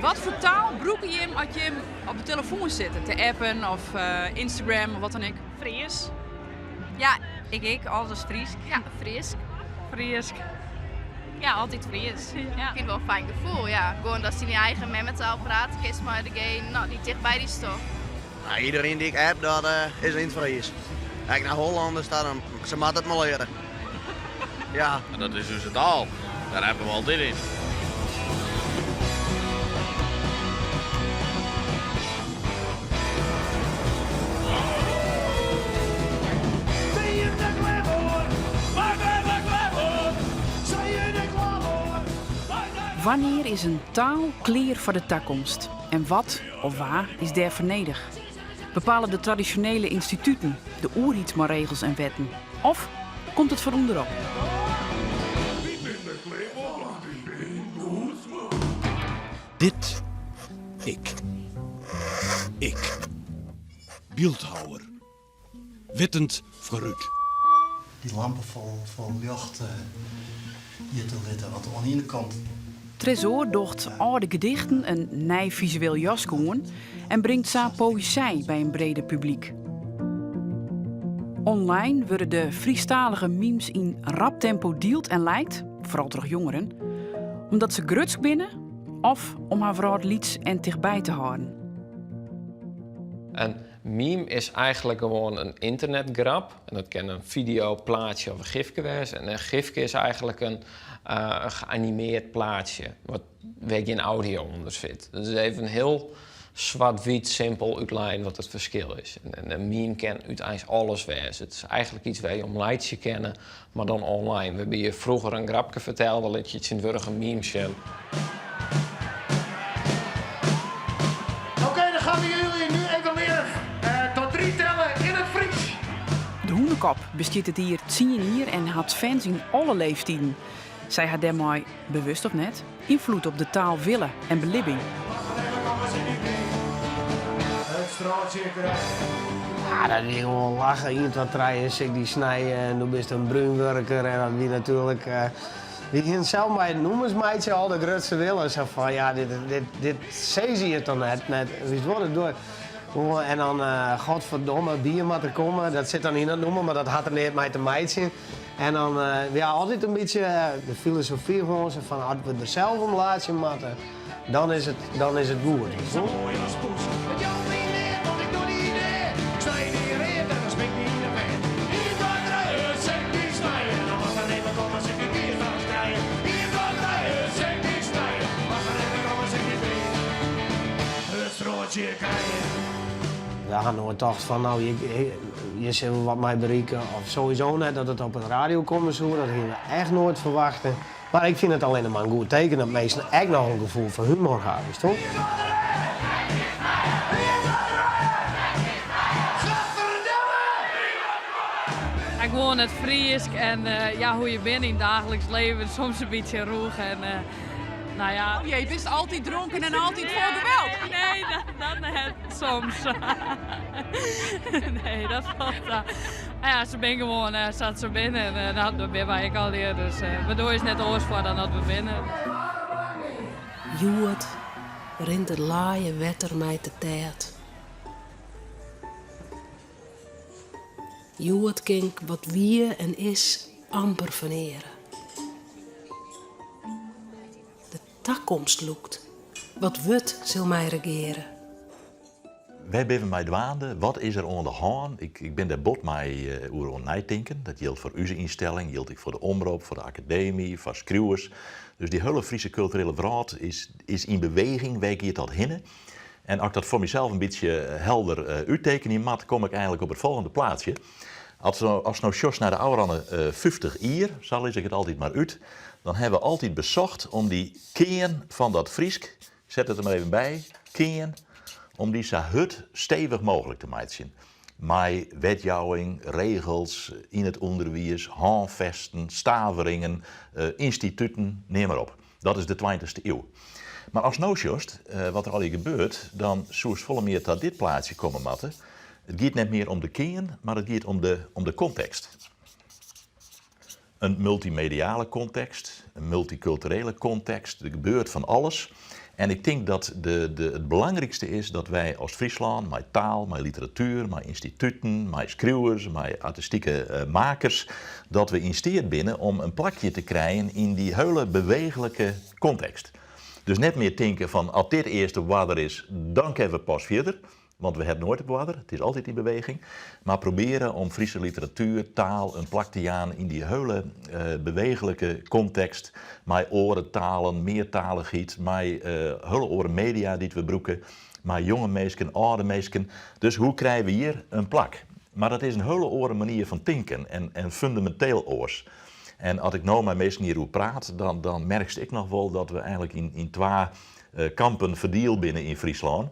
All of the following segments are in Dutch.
Wat voor taal gebruik je hem als je hem op de telefoon zit? Te appen of Instagram of wat dan ook? Fries. Ja, ik, alles Fries. Ja, Fries. Fries. Ja, altijd Fries. Ja. Ik vind het wel een fijn gevoel, ja. Gewoon dat ze in je eigen memmentaal praat, kies maar degene nou, die dichtbij die stof. Nou, iedereen die ik heb, dat is in het Fries. Kijk naar Hollanders, dan ze moeten het maar leren. Ja. En dat is dus het taal. Daar hebben we altijd in. Wanneer is een taal klaar voor de toekomst? En wat of waar is daar vernedig? Bepalen de traditionele instituten de oerheidsregels en wetten? Of komt het van onderop? Dit. Ik. Beeldhouwer. Wittend vooruit. Die lampen vol licht hier te letten. Want aan de ene kant... Tresor docht oude gedichten een nij visueel jaskoen en brengt sa poëzie bij een breder publiek. Online worden de Friestalige memes in rap tempo deeld en lijkt, vooral door jongeren, omdat ze grutsk binnen of om haar vrouw lieds en dichtbij te houden. Een meme is eigenlijk gewoon een internetgrap. En dat kan een video, plaatje of een gifje zijn. En een gifje is eigenlijk een geanimeerd plaatje, waar geen audio onder zit. Dus het is even een heel zwart-wit, simpel uitlijn wat het verschil is. En een meme kan uiteindelijk alles wezen. Het is eigenlijk iets waar je om lijstje kennen, maar dan online. We hebben je vroeger een grapje verteld, dan liet je het in een meme zien. Oké, dan gaan we jullie nu even leren tot 3 tellen in het Fries. De Hoenekop bestiert het hier 10 hier en had fans in alle leeftijden. Zij had daarmee, bewust of net, invloed op de taal willen en belibbing. Ja, dat is gewoon lachen. Iemand wat rijden, ik die snijden en toen is een bruinwerker en dat wie natuurlijk... Die ging zelf bij het noemersmeidje al de grootste willen. Zo van, ja, dit zei je toch net. Wie wordt het door? En dan, godverdomme, bier moet er komen. Dat zit dan in het noemen, maar dat had er niet met de meidje. En dan, ja, altijd een beetje de filosofie gewoon zo van, als we er zelf om laten moeten, dan is het goed. We gaan nooit dacht van, nou, je zult wat mij bereiken. Of sowieso net dat het op het radio komt zo, dat gingen we echt nooit verwachten. Maar ik vind het alleen maar een goed teken dat mensen echt nog een gevoel voor humor hebben, toch? Ik woon het Fries en ja, hoe je bent in het dagelijks leven, soms een beetje roeg en nou ja. Oh, je bent altijd dronken en altijd voor geweld. Nee, dat net soms. Nee, dat valt daar. Ja, ze ben gewoon, zat ze binnen en dat ben wij ik al hier, dus waardoor is net oors voor dan dat we binnen. Joet rint het laaie wetter mij te tijd. Joet kink wat wie en is amper vaneren. De toekomst loekt. Wat wut zal mij regeren. Wij beven mij dwaande. Wat is er aan de hand? Ik ben daar bot mij over nadenken. Dat geldt voor onze instelling, geldt ook voor de omroep, voor de academie, voor schreeuwers. Dus die hele Friese culturele wereld is in beweging. Wij gaan tot hinnen. En als ik dat voor mezelf een beetje helder uittekenen moet, kom ik eigenlijk op het volgende plaatsje. Als nou Jos naar de oude 50 jaar, zo lees ik het altijd maar uit, dan hebben we altijd bezocht om die kern van dat Friesk, zet het er maar even bij, kern, om die zo hut stevig mogelijk te maken. Met wetjouwing, regels in het onderwijs, handvesten, staveringen, instituten, neem maar op. Dat is de 20e eeuw. Maar als nou just, wat er al hier gebeurt, dan zou het volle meer tot dit plaatsje komen matten. Het gaat niet meer om de kern, maar het gaat om de context. Een multimediale context, een multiculturele context, er gebeurt van alles. En ik denk dat het belangrijkste is dat wij als Friesland, met taal, met literatuur, met instituten, met schrijvers, met artistieke makers, dat we in staat binnen om een plakje te krijgen in die hele bewegelijke context. Dus net meer denken van, als dit eerste water is, dan kunnen we pas verder. Want we hebben nooit op water, het is altijd in beweging. Maar proberen om Friese literatuur, taal, een plak te aan in die hele bewegelijke context. Met oren talen, meertaligheid, met hele oren media die we broeken. Met jonge mensen, oude mensen. Dus hoe krijgen we hier een plak? Maar dat is een hele oren manier van denken en fundamenteel oors. En als ik nou met mensen hierover praat, dan merk ik nog wel dat we eigenlijk in twee kampen verdeeld binnen in Friesland.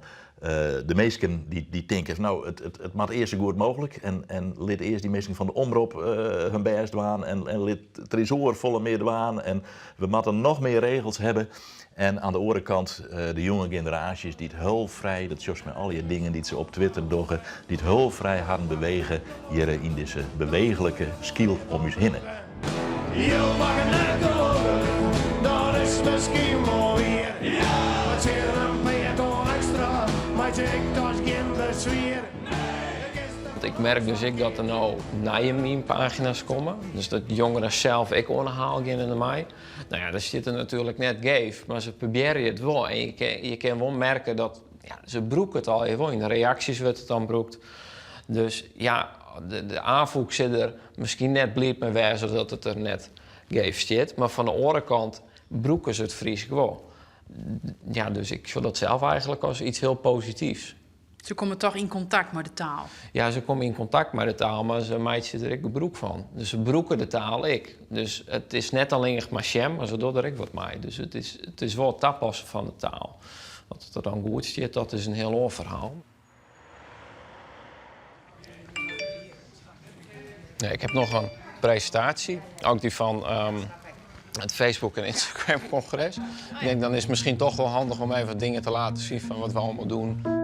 De meesten die denken, nou, het moet eerst zo goed mogelijk. En lid eerst die mensen van de omroep hun best doen. En lid tresor volle meer doen. En we moeten nog meer regels hebben. En aan de andere kant de jonge generaties die het heel vrij, dat is met al die dingen die ze op Twitter doen, die het heel vrij gaan bewegen hier in deze bewegelijke skill om ons heen. Je mag het net geloven, dat is misschien mooi. Ja, wat zit er een peloton extra, maar ik dat geen bezwier. Ik merk dus dat er nou nieuwe meme-pagina's komen. Dus dat jongeren zelf ik onderhaal gaan in de mei. Nou ja, dat zit er natuurlijk net geef, maar ze proberen het wel. En je kan wel merken dat ze broeken het al even. In de reacties wordt het dan broekt. Dus ja, de aanvoer zit er misschien net blieb mee weg, zodat het er net geef zit. Maar van de andere kant broeken ze het Fries gewoon. Ja, dus ik zie dat zelf eigenlijk als iets heel positiefs. Ze komen toch in contact met de taal? Ja, ze komen in contact met de taal, maar ze maakt er ook een broek van. Dus ze broeken de taal ik. Dus het is net alleen maar sham, maar ze doen er ook wat mee. Dus het is wel het aanpassen van de taal. Wat het er dan goed zit, dat is een heel ander verhaal. Ja, ik heb nog een presentatie, ook die van het Facebook- en Instagram-congres. Ik denk, dan is het misschien toch wel handig om even dingen te laten zien van wat we allemaal doen.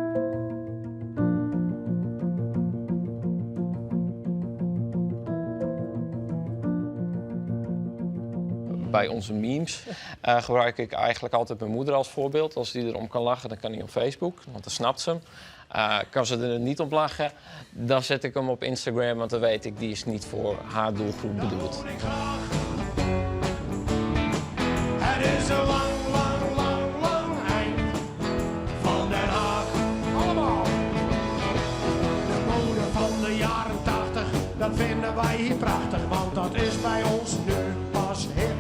Bij onze memes gebruik ik eigenlijk altijd mijn moeder als voorbeeld. Als die erom kan lachen, dan kan hij op Facebook, want dan snapt ze hem. Kan ze er niet op lachen, dan zet ik hem op Instagram, want dan weet ik, die is niet voor haar doelgroep bedoeld. Het is een lang, lang, lang, lang eind van Den Haag. Allemaal. De mode van de jaren 80, dat vinden wij hier prachtig, want dat is bij ons nu pas hip.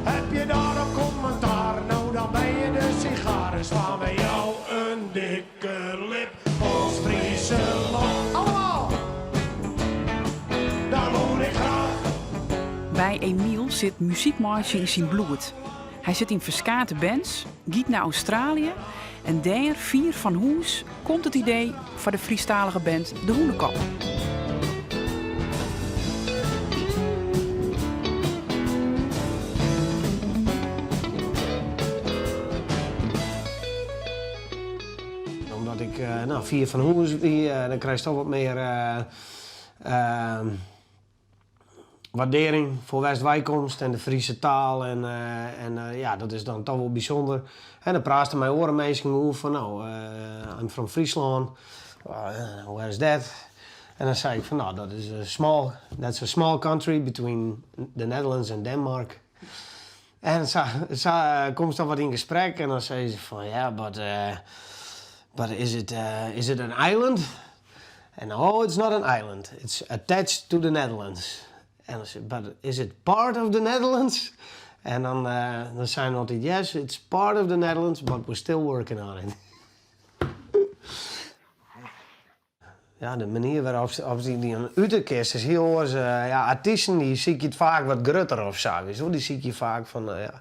Heb je daar een commentaar? Nou, dan ben je de sigaren. Slaan bij jou een dikke lip. Ons Friese land. Allemaal! Daar woon ik graag. Bij Emiel zit muziekmarge in zijn bloed. Hij zit in verskate bands, gaat naar Australië en daar, 4 van Hoes, komt het idee voor de Friestalige band De Hoenekop. Omdat ik 4 van Hoes, dan krijg je toch wat meer waardering voor West-Wijkomst en de Friese taal. En ja, dat is dan toch wel bijzonder. En dan praten mijn oren mensen over van, nou, I'm from Friesland. Where is that? En dan zei ik van, nou, that's a small country between the Netherlands and Denmark. En komt dan wat in gesprek en dan zei ze van, ja, but is it an island? And no, it's not an island. It's attached to the Netherlands. En dan zei, but is it part of the Netherlands? En dan zijn we altijd, yes, it's part of the Netherlands, but we're still working on it. Ja, de manier waarop die een uiterkist is heel erg. Artiesten die zie je het vaak wat grutter of zo. Die zie je vaak van, weet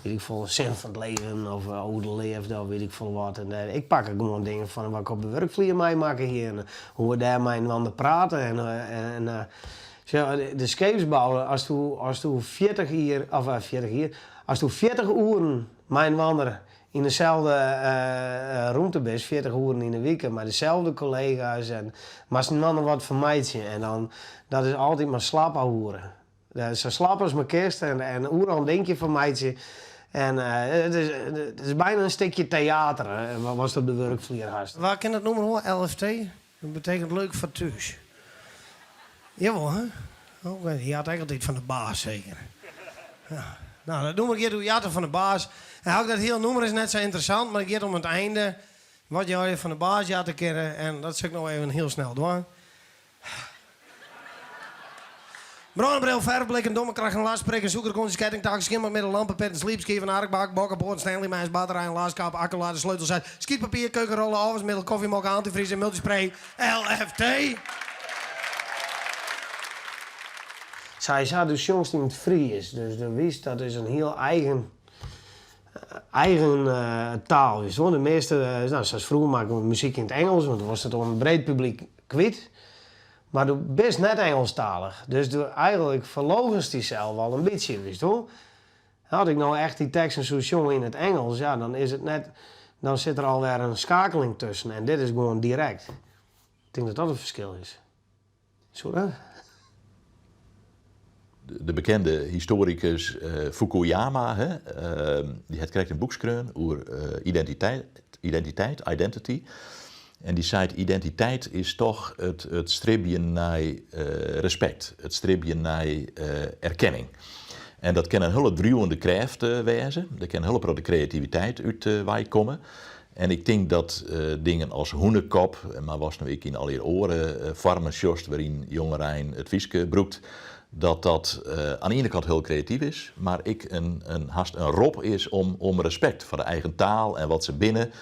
ik veel, zin van het leven of hoe het leeft of weet ik veel wat. En, ik pak er gewoon dingen van wat ik op de werkvlier mee maken hier en hoe we daar met een praten. De scheepsbouwer, als je 40 uren met een wander in dezelfde ruimte bent, 40 uren in de week, maar dezelfde collega's en maar ze dan wat vermijden. En dan, dat is altijd maar slappe hoeren. Zo slap als mijn kist en hoe dan denk je vermijden. En het is bijna een stukje theater, was het op de werkvlierhast. Waar kan het noemen hoor? LFT? Dat betekent leuk voor thuis. Jawel, hè? Oh, je had eigenlijk iets van de baas, zeker. Ja. Nou, dat noem ik hier, je had van de baas. En ook dat heel noemer is net zo interessant, maar ik geef om het einde. Wat je van de baas had te keren, en dat zou ik nog even heel snel doen. Bronnenbril, verfblik, een domme kracht, een laadspreker, zoeker, kondies, kettingtaak, schimmelmiddel, lampenpet, sleepskief, een harkbak, bokkenboord, Stanley Meijs, batterij, een laaskap, accolade, sleutels uit, skietpapier, keukenrollen, afwasmiddel, koffiemok, antivries en multispray, LFT. Zij zei dus jongens die in het Fries, dus de wist dat is een heel eigen taal is. De meeste, zoals vroeger maakten we muziek in het Engels, want dan was het om een breed publiek kwijt. Maar doe best net Engelstalig. Dus doe eigenlijk verlogens die zelf al een beetje, wist je. Had ik nou echt die teksten zo jongen in het Engels, ja, dan is het net, dan zit er alweer een schakeling tussen. En dit is gewoon direct. Ik denk dat dat het verschil is. Zo dat? De bekende historicus Fukuyama, die had krijgt een boek geschreven over identity. En die zei, identiteit is toch het streven naar respect, het streven naar erkenning. En dat kan een hele druwende kracht wezen, dat kan een hele grote creativiteit uit wij komen. En ik denk dat dingen als hoenekop, maar was nu ik in al je oren, farmensjost waarin jongeren het viske broekt, dat aan de ene kant heel creatief is, maar haast een roep is om respect voor de eigen taal en wat ze binnen.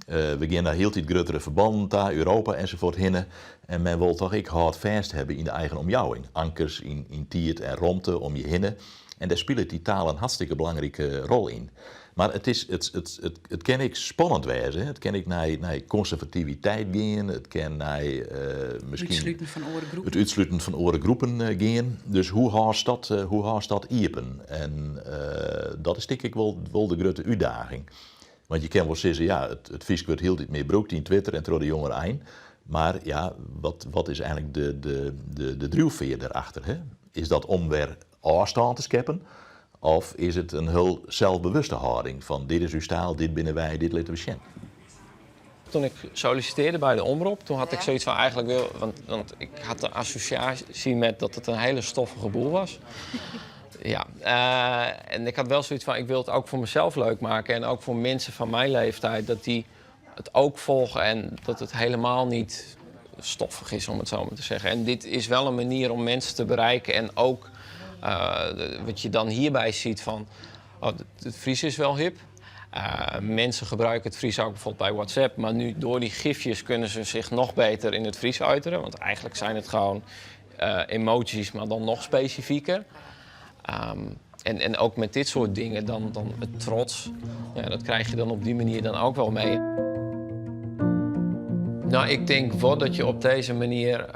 We gaan naar heel tijd grotere verbanden, daar, Europa enzovoort hinnen. En men wil toch hard vast hebben in de eigen omjouwing. Ankers in tiert en romte om je hinnen. En daar speelt die taal een hartstikke belangrijke rol in. Maar het kan ik spannend wezen. Het kan ik naar conservativiteit gaan. Het kan naar misschien het uitsluiten van orengroepen gaan. Dus hoe haast dat iepen? En dat is denk ik wel de grote uitdaging. Want je kan wel zeggen, ja, het Fries wordt heel dit meer broekt in Twitter en door de jongeren eind. Maar ja, wat is eigenlijk de drijfveer daarachter? Hè? Is dat om weer afstand te scheppen? Of is het een heel zelfbewuste houding van dit is uw staal, dit binnen wij, dit laten we zien? Toen ik solliciteerde bij de Omroep, toen had ik zoiets van eigenlijk want ik had de associatie met dat het een hele stoffige boel was. Ja, en ik had wel zoiets van, ik wil het ook voor mezelf leuk maken en ook voor mensen van mijn leeftijd, dat die het ook volgen en dat het helemaal niet stoffig is, om het zo maar te zeggen. En dit is wel een manier om mensen te bereiken en ook wat je dan hierbij ziet van, het Fries is wel hip. Mensen gebruiken het Fries ook bijvoorbeeld bij WhatsApp, maar nu door die gifjes kunnen ze zich nog beter in het Fries uiten, want eigenlijk zijn het gewoon emojis, maar dan nog specifieker. En ook met dit soort dingen, dan het trots, ja, dat krijg je dan op die manier dan ook wel mee. Nou, ik denk wel dat je op deze manier,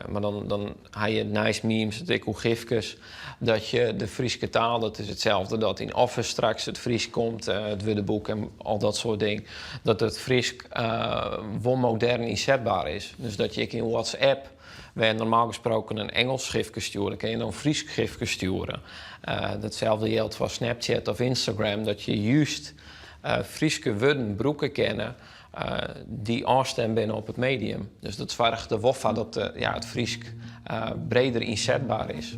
maar dan heb je nice memes, dikke gifjes, dat je de Frieske taal, dat is hetzelfde, dat in Office straks het Fries komt, het Widdeboek en al dat soort dingen, dat het Fries wel modern inzetbaar is. Dus dat je in WhatsApp, waar normaal gesproken een Engels schriftje sturen, kan je dan een Fries schriftje sturen. Datzelfde geldt voor Snapchat of Instagram, dat je juist Frieske woorden, broeken kennen, die aanstemmen binnen op het medium. Dus dat zorgt er wel voor dat het Fries breder inzetbaar is.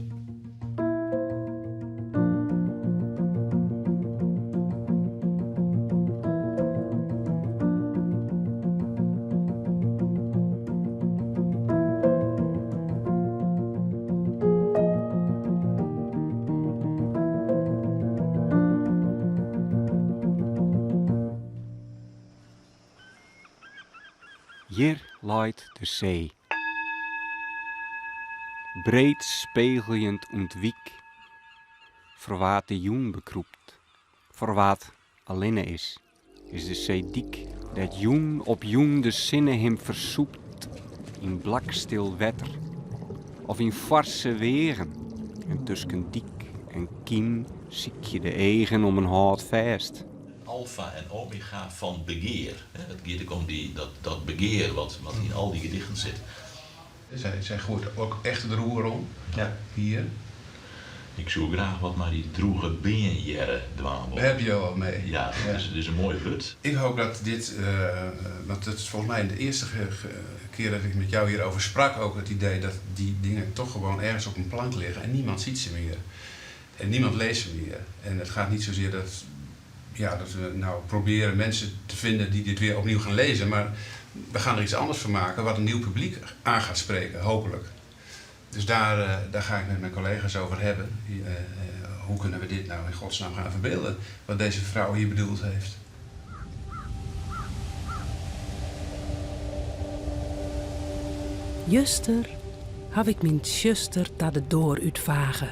Hier laait de zee. Breed spegeljend ontwiek, verwaat de jong bekroept, verwaat alleen is de zee dik, dat jong op jong de zinnen hem versoept, in blakstil wetter, of in farse wegen, en tussen dik en kiem ziek je de egen om een hout vast. Alpha en omega van begeer. Het gaat ook om dat begeer wat in al die gedichten zit. Zij gooit ook echt de roer om, ja. Hier. Ik zou graag wat maar die droege beenjaren dwalen. Daar heb je al mee. Ja, dat is een mooie hut. Ik hoop dat dit, want het is volgens mij de eerste keer dat ik met jou hierover sprak, ook het idee dat die dingen toch gewoon ergens op een plank liggen en niemand ziet ze meer. En niemand leest ze meer. En het gaat niet zozeer dat we nou proberen mensen te vinden die dit weer opnieuw gaan lezen, maar we gaan er iets anders van maken wat een nieuw publiek aan gaat spreken, hopelijk. Dus daar ga ik met mijn collega's over hebben. Hoe kunnen we dit nou in godsnaam gaan verbeelden, wat deze vrouw hier bedoeld heeft. Juster heb ik mijn zuster naar de door uitvagen.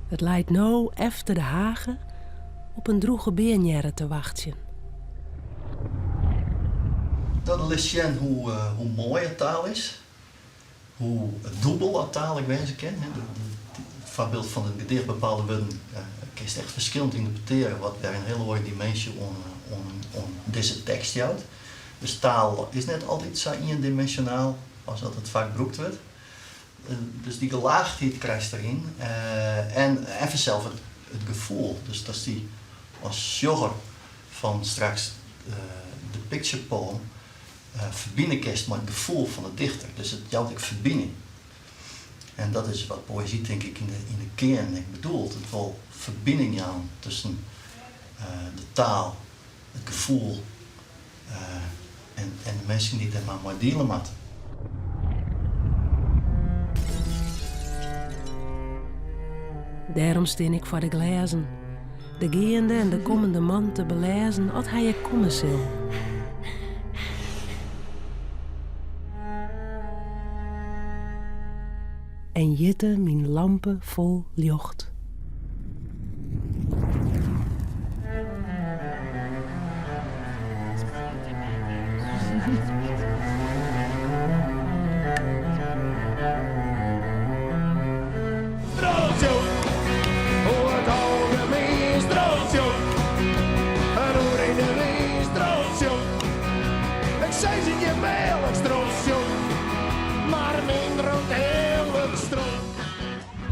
Het leidt nou efter de hagen op een droege beenjaren te wachten. Dat is zien hoe mooi het taal is. Hoe dubbel het taal ik wezen ken. Het voorbeeld van het gedicht bepaalde woorden kun je echt verschillend interpreteren wat bij een hele mooie dimensie om deze tekst houdt. Dus taal is net altijd zo eendimensionaal als dat het vaak gebruikt wordt. Dus die gelaagdheid krijgt erin. En even zelf het gevoel. Dus dat is die als jogger van straks de picture poem verbinden kerst met het gevoel van de dichter. Dus het jouwt ik verbinding. En dat is wat poëzie denk ik in de kern ik bedoelt. Het wil verbinding jou tussen de taal, het gevoel en de mensen die er maar delen met. Daarom steen ik voor de glazen. De gaande en de komende man te belezen als hij je komen zal. En jitte mijn lampen vol licht.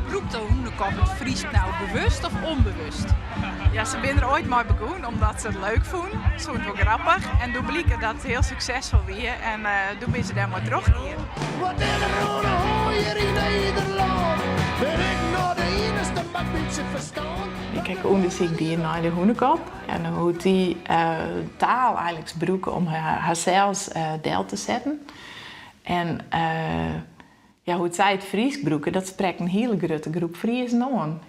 Roept de Hoenekop het Fries nou bewust of onbewust? Ja, ze zijn er ooit mee begonnen omdat ze het leuk vonden. Ze vonden het wel grappig. En toen bleek dat het heel succesvol was. En toen ben ze daar maar teruggekeerd. Wat in de rode hooier in Nederland ben ik nog de enige met beetje verstaan. Ik kijk onderzoek die naar de Hoenekop en hoe die taal eigenlijk gebruiken om haarzelfs deel te zetten. En hoe zij het Fries gebruiken, dat spreekt een hele grote groep Friesen aan.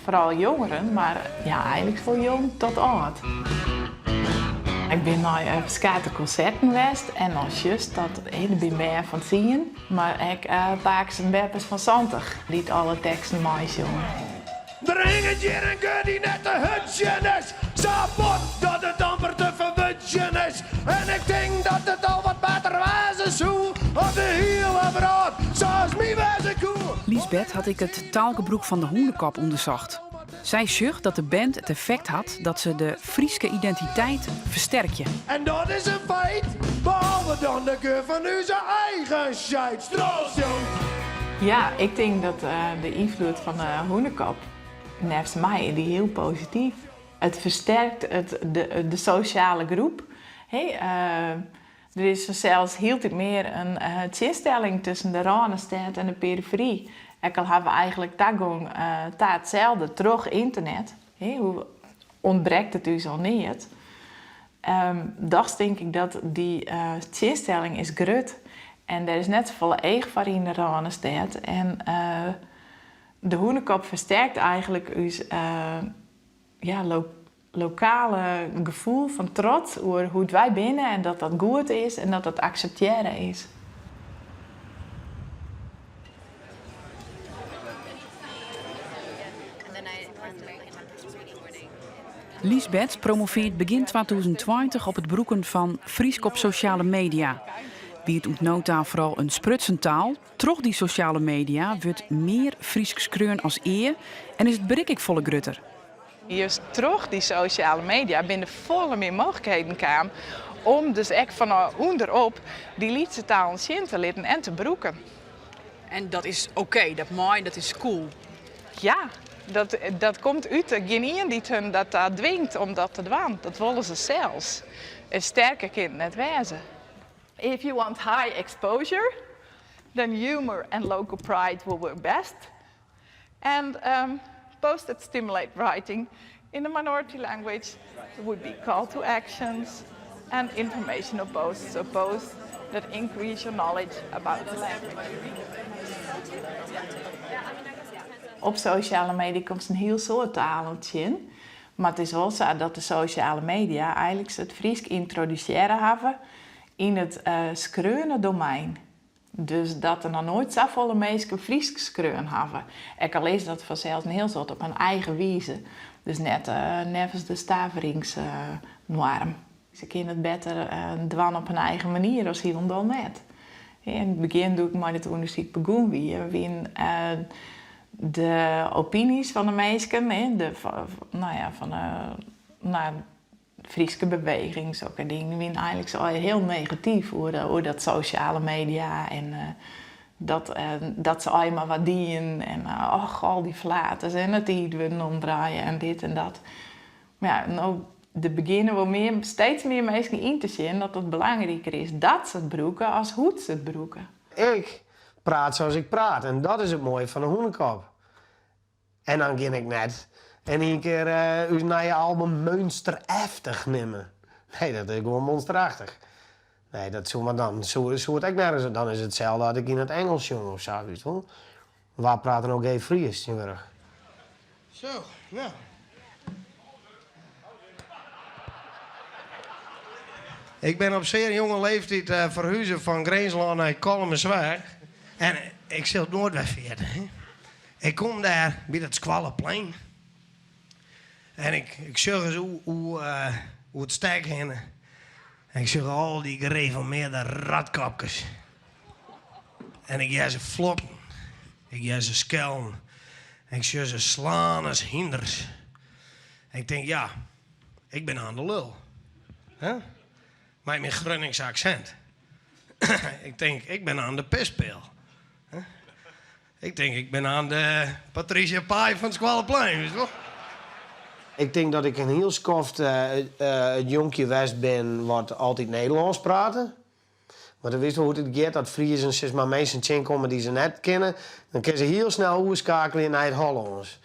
Vooral jongeren, maar ja, eigenlijk van jong tot oud. Ik ben naar verschillende concerten geweest en als juist dat hele ben meer van zien, maar ik vaak zijn beppers van 20 liet alle teksten mooi zongen. Er hing het hier een keer die net een hutje is. Zo bot dat het amper te verwutjen is. En ik denk dat het al wat beter wezen zou. Op de hele brood, zoals mij wezen koe. Liesbeth had ik het taalgebruik van de Hoenekop onderzocht. Zij zucht dat de band het effect had dat ze de Frieske identiteit versterkje. En dat is een feit, behalve dan de keur van onze eigen scheid. Stroosjong! Ja, ik denk dat de invloed van de Hoenekop, naast mij, die heel positief. Het versterkt de sociale groep. Er is zelfs heel meer een tegenstelling tussen de Randstad en de periferie. Ik al hebben we eigenlijk gewoon hetzelfde terug internet. Hoe ontbreekt het dus al niet? Dat denk ik dat die tegenstelling is groot. En er is net zoveel eigen voor in de Randstad. En de Hoenekop versterkt eigenlijk ons lokale gevoel van trots over hoe wij binnen en dat dat goed is en dat dat accepteren is. Liesbeth promoveert begin 2020 op het broeken van Friesk op sociale media. Wie het ontnota vooral een sprutsentaal, troch die sociale media wordt meer Friesk skreun als eer en is het bereik volle grutter. Juist terug die sociale media binnen volle meer mogelijkheden kwam Om dus echt van onderop die liedse taal zien te leren en te broeken. En dat is oké, dat mooi, dat is cool. Ja, dat komt uit. Geen ien die hun dat dwingt om dat te doen. Dat willen ze zelfs. Een sterke kind net wezen. If you want high exposure, then humor and local pride will work best. And posts that stimulate writing in a minority language would be call to actions and informational posts. So posts that increase your knowledge about the language. Op sociale media komt een heel soort talen in. Maar het is wel zo dat de sociale media eigenlijk het Fries introduceren hebben in het schreeuwen domein. Dus dat er nog nooit zoveel mensen Fries schreeuwen hebben. Ik al lees dat vanzelfs een heel soort op een eigen wijze. Dus net nevens de staveringsnorm. Ze kunnen het beter doen op een eigen manier als hier dan net. In het begin doe ik maar dit onderzoek begonnen wie de opinies van de mensen, van de Friese beweging, zulke dingen, zijn eigenlijk zo heel negatief over dat sociale media en dat ze allemaal wat dienen en al die flaters en het die willen omdraaien en dit en dat. Maar ja, nou, er beginnen wel steeds meer mensen in te zien dat het belangrijker is dat ze het broeken als hoe ze het broeken. Ik praat zoals ik praat en dat is het mooie van een hoenekop. En dan ging ik net en een keer uw nieuwe album monsterachtig nemen. Nee, dat is gewoon monsterachtig. Nee, dat zo maar dan. Zo het ik nergens. Dan is het hetzelfde dat ik in het Engels jong of zo, weet je wel. Waar praten ook even Fries, tegenwoordig. Zo, nou. Ik ben op zeer jonge leeftijd verhuizen van Greenslaan naar Kolmenzwaar. En ik zit het nooit wegveerden. Ik kom daar bij het Squalleplein. En ik zag eens hoe het stek heen. En ik zag al die gereformeerde ratkapjes. En ik ga ze floppen. Ik ga ze skelden. En ik zag ze slaan als hinders. En ik denk, ja, ik ben aan de lul. Huh? Met mijn Gronings accent. Ik denk, ik ben aan de pispeel. Huh? Ik denk, ik ben aan de Patricia Pai van het Squalleplein, weet je wel? Ik denk dat ik een heel skoft het jonkje West ben wat altijd Nederlands praten. Maar dan wist we hoe het gaat, dat Friesen zeg maar mensen komen die ze net kennen. Dan kunnen ze heel snel overschakelen naar het Hollands.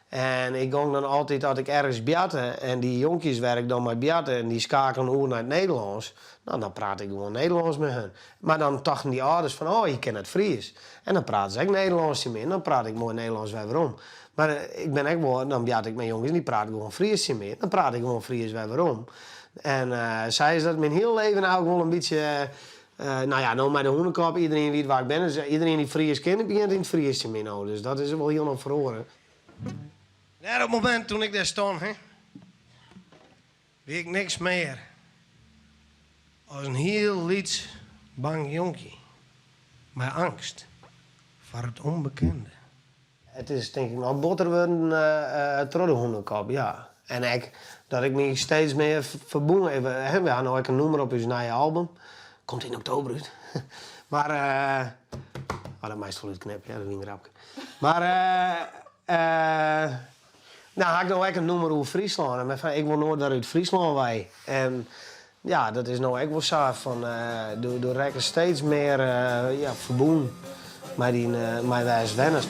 En ik ging dan altijd, dat ik ergens biatte en die jonkjes werken dan met biatte en die schakelen over naar het Nederlands. Nou, dan praat ik gewoon Nederlands met hen. Maar dan dachten die ouders van, oh, je kent het Fries. En dan praten ze ook Nederlands mee en dan praat ik mooi Nederlands weer waarom. Maar ik ben echt wel, dan biat ik met jongens die praten gewoon Fries mee. Dan praat ik gewoon Fries weer waarom. En zij is dat mijn heel leven nou ook wel een beetje... nou met de hoenekop, iedereen weet waar ik ben. Dus iedereen die Fries kent, begint in het Fries te mee nou. Dus dat is wel heel nog verhoren. Ja, op het moment toen ik daar stond, weet ik niks meer. Als een heel lieds bang jonkie. Met angst voor het onbekende. Het is denk ik nog botter worden door de hoenekop, ja. En dat ik me steeds meer verbonden heb. We hadden ook een nummer op ons nieuwe album. Komt in oktober uit. Maar, dat meestal uit knip, ja, dat is een grapje. Maar, nou, had ik nou ook een nummer over Friesland. En ik wil nooit naar uit Friesland wij. En ja, dat is nou ook wel zo van, door rekken steeds meer verbonden met wij als wenners.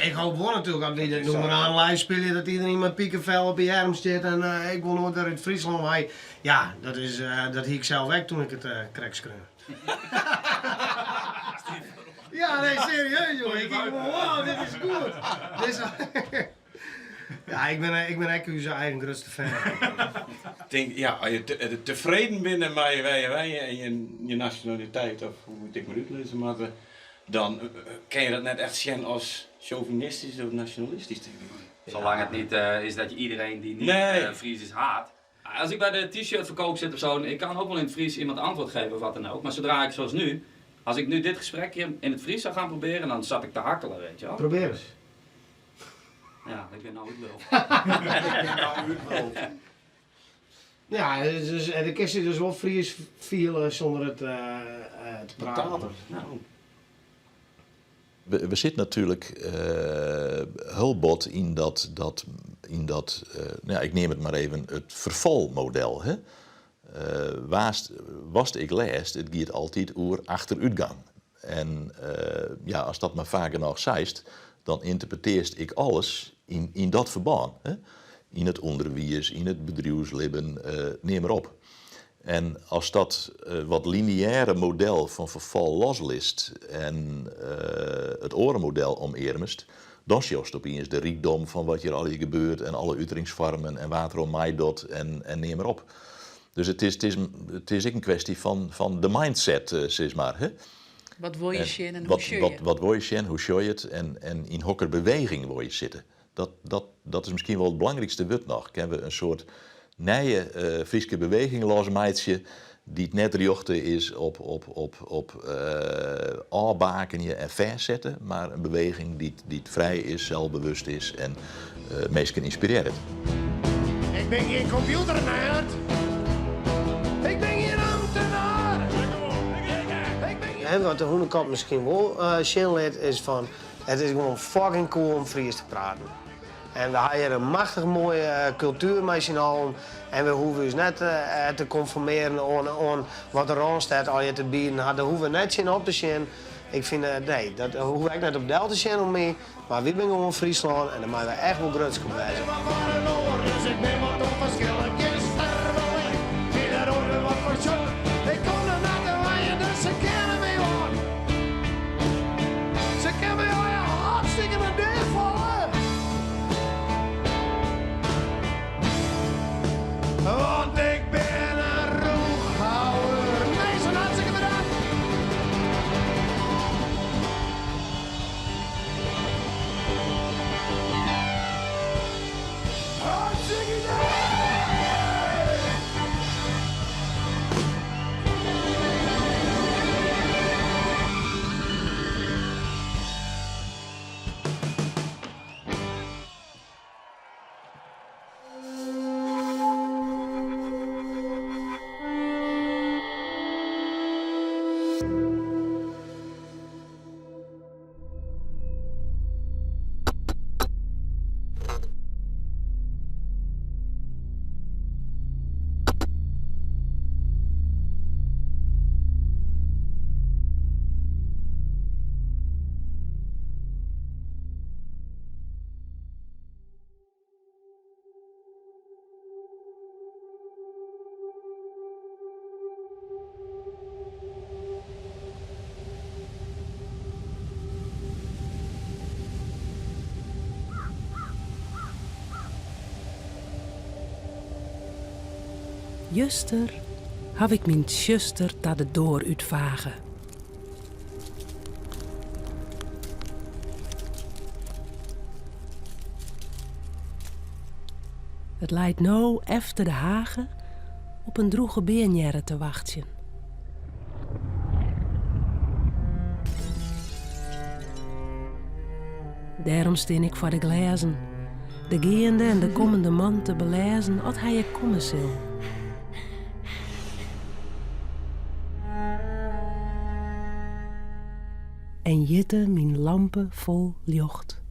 Ik hoop wel natuurlijk dat die nummer aan lijst spelen, dat iedereen met piekenvel op je arm zit en ik wil nooit uit Friesland. Maar ja, dat hield ik zelf weg toen ik het kreks kreeg. Ja, nee, serieus joh. Ik denk, wow, dit is goed. Ja, ik ben echt uw eigen grootste fan. Ik denk, ja, als je tevreden bent met je en je nationaliteit, of hoe moet ik me uitlezen, maar dan kan je dat net echt zien als chauvinistisch of nationalistisch. Zolang het niet is dat je iedereen die niet Fries is haat. Als ik bij de t-shirt verkoop zit of zo, ik kan ook wel in het Fries iemand antwoord geven of wat dan ook. Maar zodra ik zoals nu, als ik nu dit gesprekje in het Fries zou gaan proberen, dan zat ik te hakkelen, weet je wel. Probeer eens. Ja, ik ben nou uit lul. Ja, dus, en dan kun je dus wel Fries vielen zonder het te praten. We zitten natuurlijk heel bot in dat nou, ik neem het maar even, het vervalmodel. Hè? Was ik leest, het gaat altijd over achteruitgang. En ja, als dat maar vaak genoeg zijst, dan interpreteerst ik alles in dat verband. Hè? In het onderwijs, in het bedrijfsleven, neem maar op. En als dat wat lineaire model van verval loslist en het orenmodel omermest, dan sjost opeens de rijkdom van wat hier al gebeurt en alle uteringsvormen en waarom mij dat en neem maar op. Dus het is ook een kwestie van de mindset, zeg maar. Hè? Wat wil je zien en hoe show je het? Wat wil je zien, hoe show je het en in hokker beweging wil je zitten. Dat is misschien wel het belangrijkste woord nog. Kennen we een soort nieuwe Frieske beweging losmeidje die het net riochten is op aanbaken en verzetten, maar een beweging die het vrij is, zelfbewust is en mensen inspireren. Ik ben geen computernerd. Ik ben geen ambtenaar. En wat de Hoenekop misschien wel zien is van, het is gewoon fucking cool om Fries te praten. En we hebben een machtig mooie cultuur met z'n allen. En we hoeven dus net te conformeren aan wat er aan staat al je te bieden. Daar hoeven we net zin op te zien. Ik vind, nee, dat hoef ik net op Delta te zien om mee. Maar we zijn gewoon Friesland en dan moeten we echt wel grutsk op wijzen. Dus ik ben wat onverschillig. Ieder orde wat voor show. Ik kom er naar de waaien, dus ze kennen me wel. Ze kennen me wel hartstikke naar deur vallen. Want ik ben een roeghouwer. Mensen, hartstikke bedankt. Hartstikke bedankt. Juster heb ik mijn zuster naar de door uitvagen. Het leidt nou efter de hagen op een droege beenjerre te wachten. Daarom steen ik voor de glazen, de gaande en de komende man te belezen als hij je komen zal. En jitte mijn lampen vol licht.